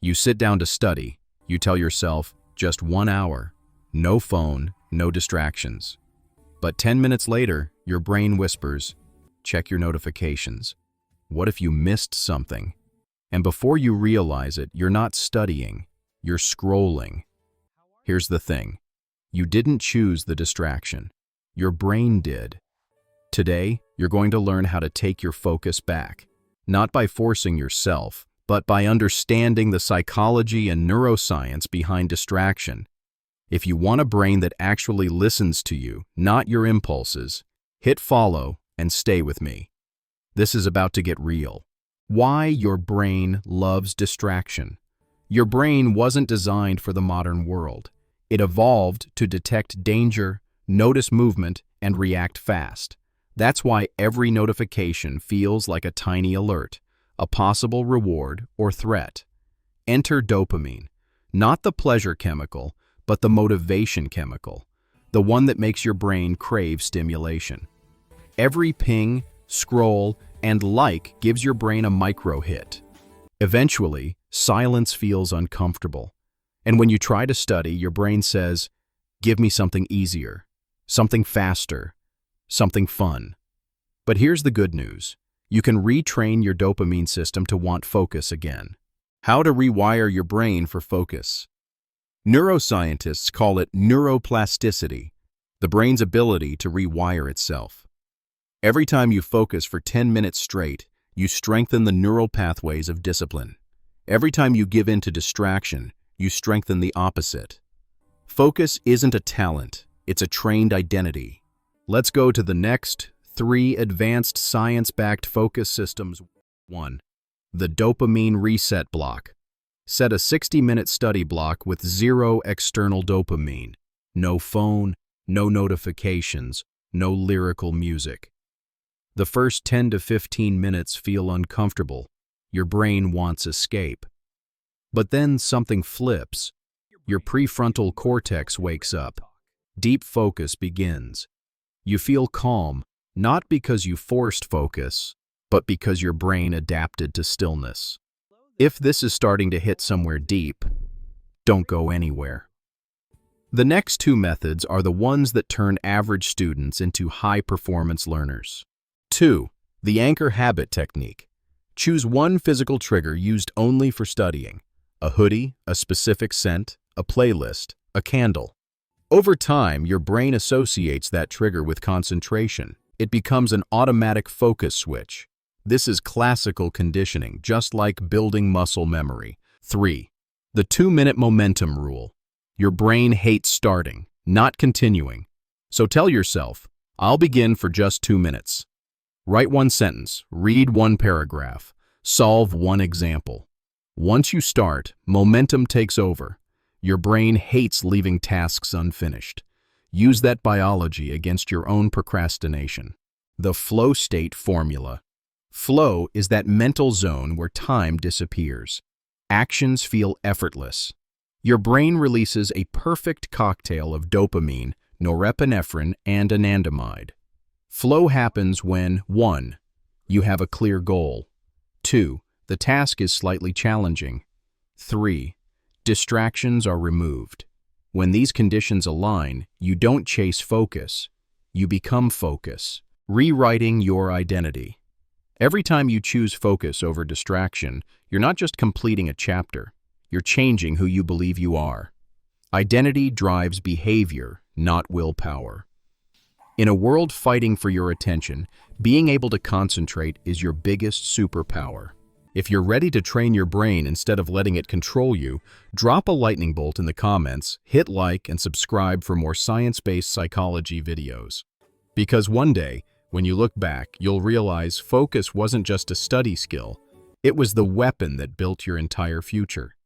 You sit down to study. You tell yourself, just 1 hour. No phone, no distractions. But 10 minutes later, your brain whispers, check your notifications. What if you missed something? And before you realize it, you're not studying, you're scrolling. Here's the thing. You didn't choose the distraction. Your brain did. Today, you're going to learn how to take your focus back, not by forcing yourself, but by understanding the psychology and neuroscience behind distraction. If you want a brain that actually listens to you, not your impulses, hit follow and stay with me. This is about to get real. Why your brain loves distraction. Your brain wasn't designed for the modern world. It evolved to detect danger, notice movement, and react fast. That's why every notification feels like a tiny alert, a possible reward or threat. Enter dopamine, not the pleasure chemical, but the motivation chemical, the one that makes your brain crave stimulation. Every ping, scroll, and like gives your brain a micro hit. Eventually, silence feels uncomfortable. And when you try to study, your brain says, give me something easier, something faster, something fun. But here's the good news. You can retrain your dopamine system to want focus again. How to rewire your brain for focus. Neuroscientists call it neuroplasticity, the brain's ability to rewire itself. Every time you focus for 10 minutes straight, you strengthen the neural pathways of discipline. Every time you give in to distraction, you strengthen the opposite. Focus isn't a talent, it's a trained identity. Let's go to the next 3 advanced science-backed focus systems. 1. The Dopamine Reset Block. Set a 60-minute study block with 0 external dopamine. No phone, no notifications, no lyrical music. The first 10 to 15 minutes feel uncomfortable. Your brain wants escape. But then something flips. Your prefrontal cortex wakes up. Deep focus begins. You feel calm, not because you forced focus, but because your brain adapted to stillness. If this is starting to hit somewhere deep, don't go anywhere. The next 2 methods are the ones that turn average students into high-performance learners. 2. The anchor habit technique. Choose one physical trigger used only for studying. A hoodie, a specific scent, a playlist, a candle. Over time, your brain associates that trigger with concentration. It becomes an automatic focus switch. This is classical conditioning, just like building muscle memory. 3. The 2-minute momentum rule. Your brain hates starting, not continuing. So tell yourself, I'll begin for just 2 minutes. Write 1 sentence, read 1 paragraph, solve 1 example. Once you start, momentum takes over. Your brain hates leaving tasks unfinished. Use that biology against your own procrastination. The flow state formula. Flow is that mental zone where time disappears. Actions feel effortless. Your brain releases a perfect cocktail of dopamine, norepinephrine, and anandamide. Flow happens when 1. You have a clear goal. 2. The task is slightly challenging. 3. Distractions are removed. When these conditions align, you don't chase focus. You become focus, rewriting your identity. Every time you choose focus over distraction, you're not just completing a chapter, you're changing who you believe you are. Identity drives behavior, not willpower. In a world fighting for your attention, being able to concentrate is your biggest superpower. If you're ready to train your brain instead of letting it control you, drop a lightning bolt in the comments, hit like, and subscribe for more science-based psychology videos. Because one day, when you look back, you'll realize focus wasn't just a study skill, it was the weapon that built your entire future.